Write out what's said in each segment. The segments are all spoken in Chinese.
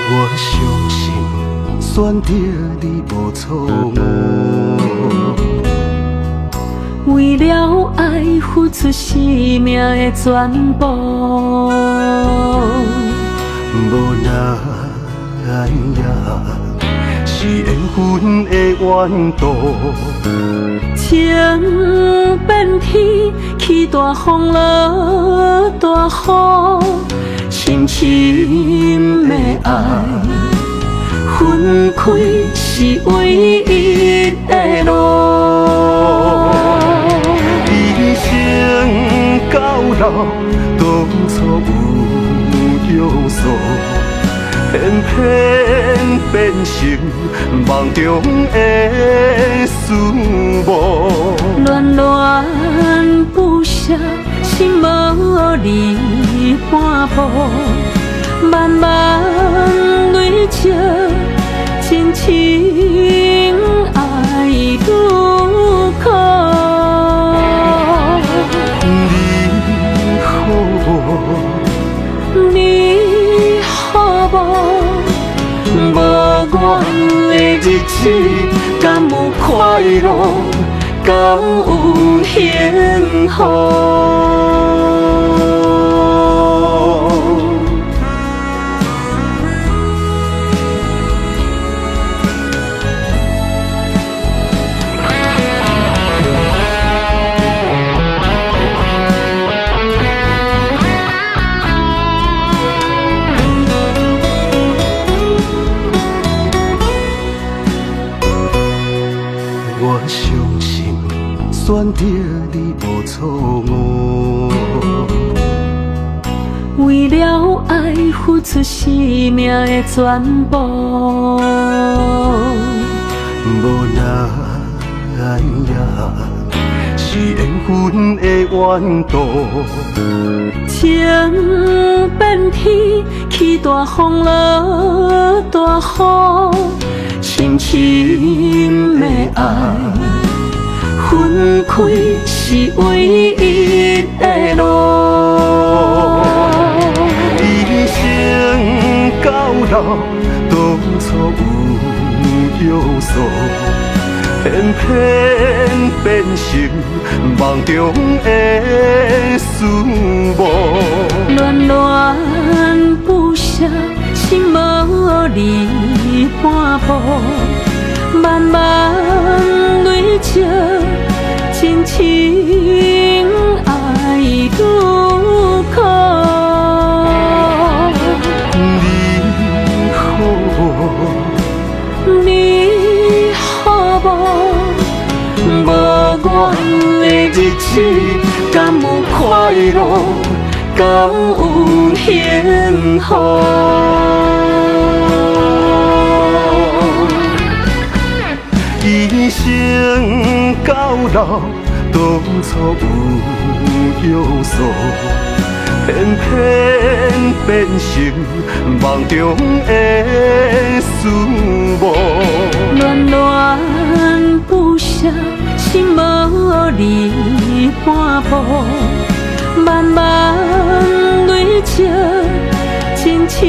我相信选择你无错误，为了爱付出生命的全部。无奈是缘分的缘度，情变天，起大风落大雨，深深的爱分开是唯一的路。一生到老，当初有约束，偏偏变成梦中的思慕。恋恋不舍，心无你半步，慢慢累积，真情爱愈苦。你好无？你好无？无我的日子，敢有快乐？敢有幸福？我相信选择你无错误，为了爱付出生命的全部。无奈是缘分的缘度，情变天，起大风落大雨，深深的爱分开是唯一的路。一生到老，当初有约束，偏偏变成梦中的思慕。恋恋不舍，心无你半步，慢慢累积，真情爱愈苦。你好无？你好无？无我的日子，敢有快乐？敢有幸福？一生到老，当初有约束，偏偏变成梦中的思慕。恋恋不舍，心无你半步，慢慢累积，真情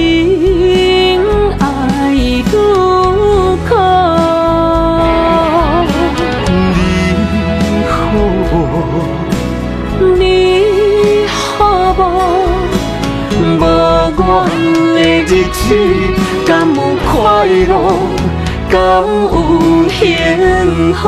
爱愈苦。你好无？你好无？无我的日子，敢有快乐？敢有幸福？